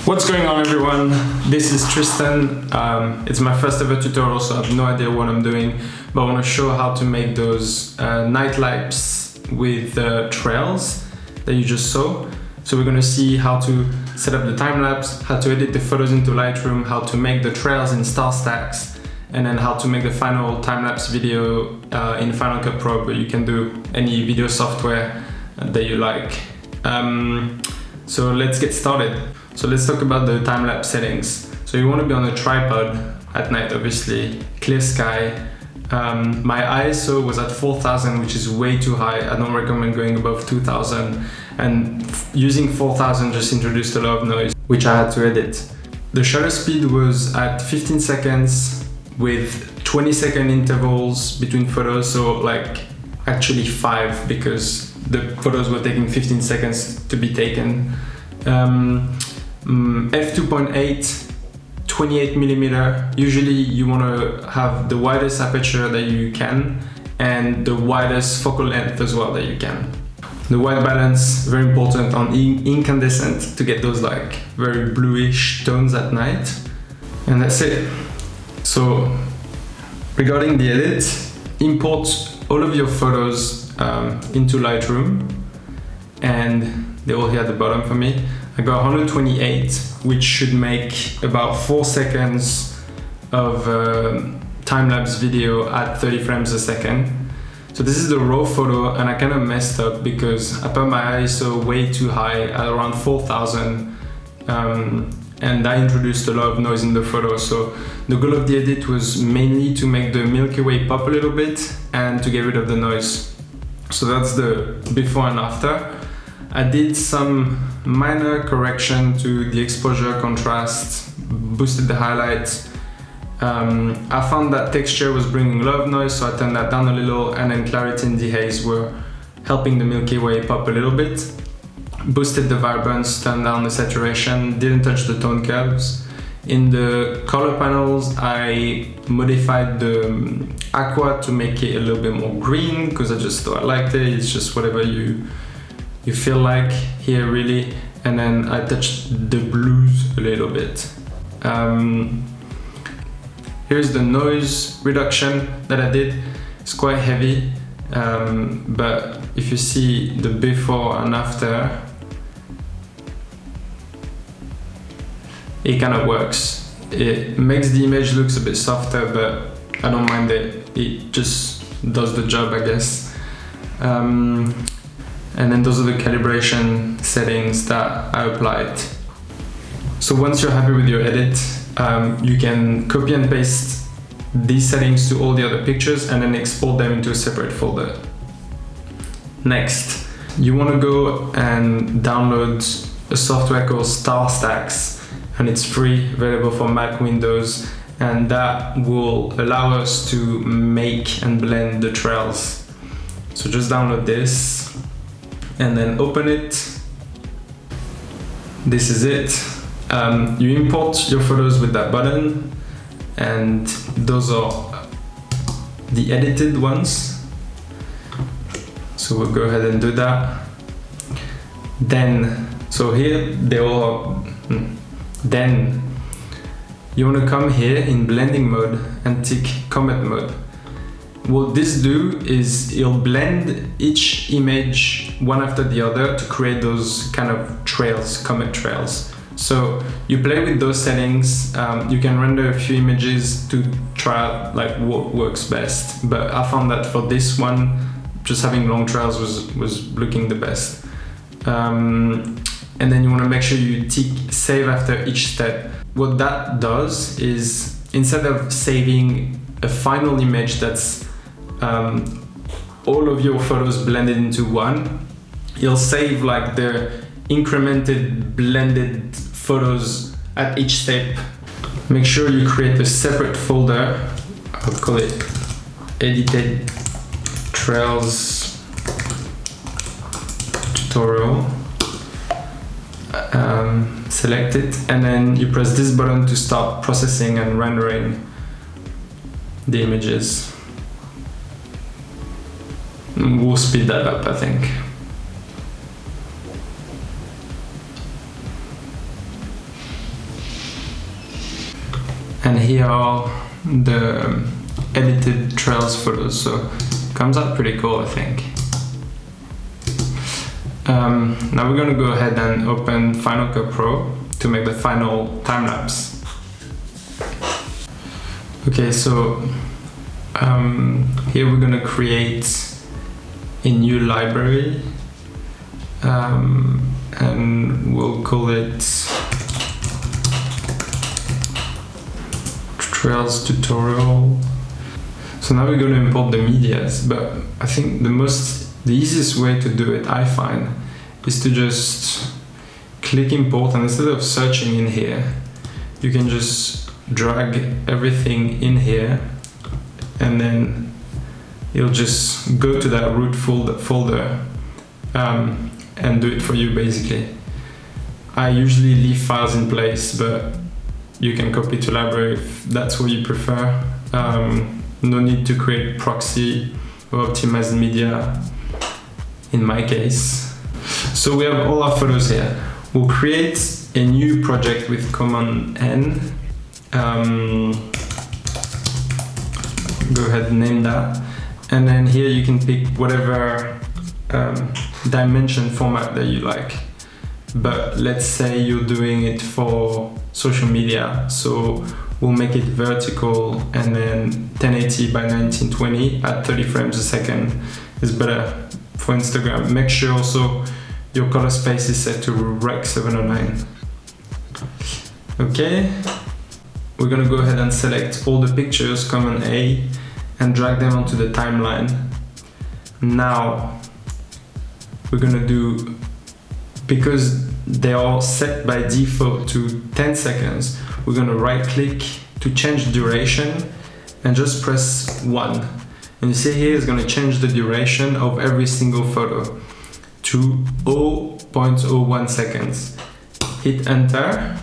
What's going on, everyone? This is Tristan. It's my first ever tutorial, so I have no idea what I'm doing, but I want to show how to make those night lapse with trails that you just saw. So we're going to see how to set up the time lapse, how to edit the photos into Lightroom, how to make the trails in StarStax, and then how to make the final time-lapse video in Final Cut Pro, but you can do any video software that you like. So let's get started. So let's talk about the time-lapse settings. So you want to be on a tripod at night, obviously, clear sky. My ISO was at 4000, which is way too high. I don't recommend going above 2000. And using 4000 just introduced a lot of noise, which I had to edit. The shutter speed was at 15 seconds with 20-second intervals between photos. So like actually 5, because the photos were taking 15 seconds to be taken. F2.8, 28mm. Usually you want to have the widest aperture that you can and the widest focal length as well that you can. The white balance, very important on incandescent to get those like very bluish tones at night. And that's it. So regarding the edit, import all of your photos into Lightroom, and they're all here at the bottom for me. I got 128, which should make about 4 seconds of time-lapse video at 30 frames a second. So this is the raw photo, and I kind of messed up because I put my ISO way too high at around 4000, and that introduced a lot of noise in the photo. So the goal of the edit was mainly to make the Milky Way pop a little bit and to get rid of the noise. So that's the before and after. I did some minor correction to the exposure, contrast, boosted the highlights. I found that texture was bringing a lot of noise, so I turned that down a little, and then clarity and dehaze were helping the Milky Way pop a little bit. Boosted the vibrance, turned down the saturation, didn't touch the tone curves. In the color panels, I modified the aqua to make it a little bit more green, because I just thought I liked it. It's just whatever you feel like here, really. And then I touched the blues a little bit. Here's the noise reduction that I did. It's quite heavy, but if you see the before and after, it kind of works. It makes the image looks a bit softer, but I don't mind it. It just does the job, I guess. And then those are the calibration settings that I applied. So once you're happy with your edit, you can copy and paste these settings to all the other pictures and then export them into a separate folder. Next, you want to go and download a software called StarStax, and it's free, available for Mac, Windows, and that will allow us to make and blend the trails. So just download this and then open it. This is it. You import your photos with that button, and those are the edited ones. So we'll go ahead and do that. Then, so here they all. Then you want to come here in blending mode and tick comet mode. What this do is it'll blend each image one after the other to create those kind of trails, comet trails. So you play with those settings. You can render a few images to try out like what works best. But I found that for this one, just having long trails was looking the best. And then you want to make sure you tick save after each step. What that does is, instead of saving a final image that's all of your photos blended into one, you'll save like the incremented blended photos at each step. Make sure you create a separate folder. I'll call it edited trails tutorial. Select it, and then you press this button to start processing and rendering the images. We'll speed that up, I think. And here are the edited trails photos, so it comes out pretty cool, I think. Now we're going to go ahead and open Final Cut Pro to make the final time lapse. Okay, so here we're going to create a new library, and we'll call it Trails Tutorial. So now we're going to import the medias, but I think the easiest way to do it, I find, is to just click import, and instead of searching in here, you can just drag everything in here, and then you'll just go to that root folder and do it for you, basically. I usually leave files in place, but you can copy to library if that's what you prefer. No need to create proxy or optimize media in my case. So we have all our photos here. We'll create a new project with Command N. Go ahead and name that. And then here you can pick whatever dimension format that you like. But let's say you're doing it for social media, so we'll make it vertical, and then 1080 by 1920 at 30 frames a second is better for Instagram. Make sure also your color space is set to Rec 709. Okay, we're gonna go ahead and select all the pictures, Command A, and drag them onto the timeline. Now we're gonna do, because they are set by default to 10 seconds, we're gonna right click to change duration and just press 1. And you see here it's gonna change the duration of every single photo to 0.01 seconds. Hit enter,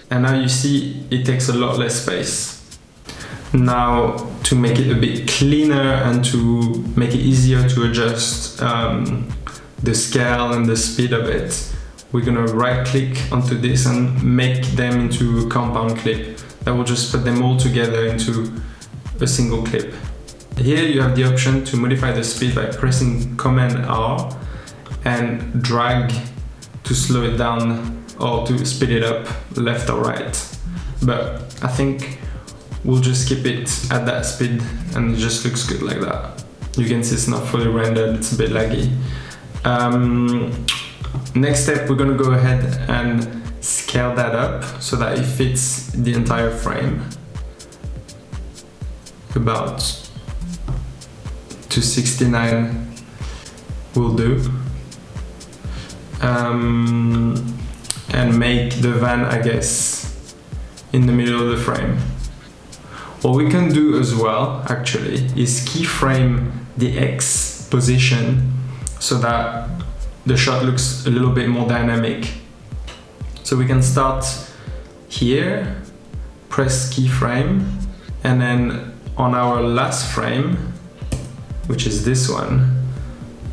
and now you see it takes a lot less space. Now, to make it a bit cleaner and to make it easier to adjust the scale and the speed of it, we're gonna right click onto this and make them into a compound clip. That will just put them all together into a single clip. Here you have the option to modify the speed by pressing Command R and drag to slow it down or to speed it up left or right. But I think we'll just keep it at that speed, and it just looks good like that. You can see it's not fully rendered, it's a bit laggy. Next step, we're gonna go ahead and scale that up so that it fits the entire frame. About 269 will do. And make the van, I guess, in the middle of the frame. What we can do as well, actually, is keyframe the X position so that the shot looks a little bit more dynamic. So we can start here, press keyframe, and then on our last frame, which is this one,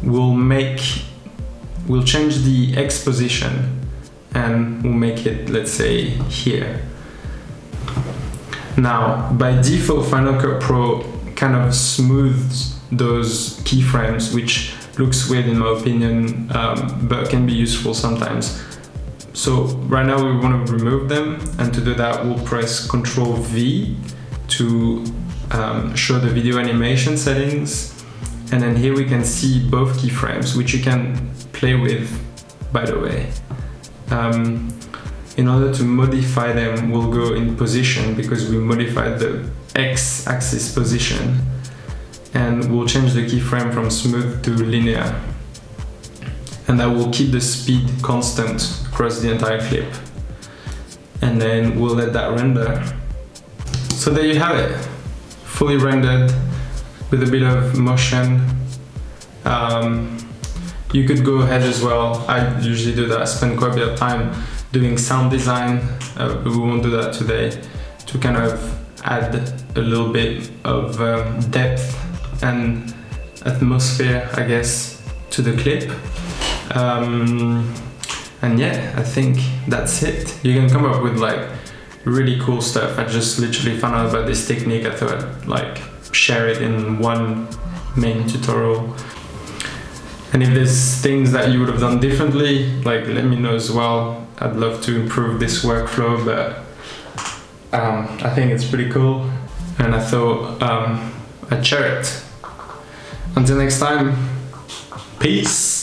we'll change the X position and we'll make it, let's say, here. Now, by default, Final Cut Pro kind of smooths those keyframes, which looks weird in my opinion, but can be useful sometimes. So right now we want to remove them, and to do that we'll press Ctrl V to show the video animation settings, and then here we can see both keyframes, which you can play with, by the way. In order to modify them, we'll go in position because we modified the X-axis position, and we'll change the keyframe from smooth to linear, and that will keep the speed constant across the entire clip, and then we'll let that render. So there you have it, fully rendered with a bit of motion. You could go ahead as well, I usually do that, I spend quite a bit of time doing sound design, but we won't do that today, to kind of add a little bit of depth and atmosphere, I guess, to the clip. And yeah, I think that's it. You can come up with like really cool stuff. I just literally found out about this technique. I thought I'd like share it in one main tutorial. And if there's things that you would have done differently, like let me know as well. I'd love to improve this workflow, but I think it's pretty cool, and I thought I'd share it. Until next time, peace.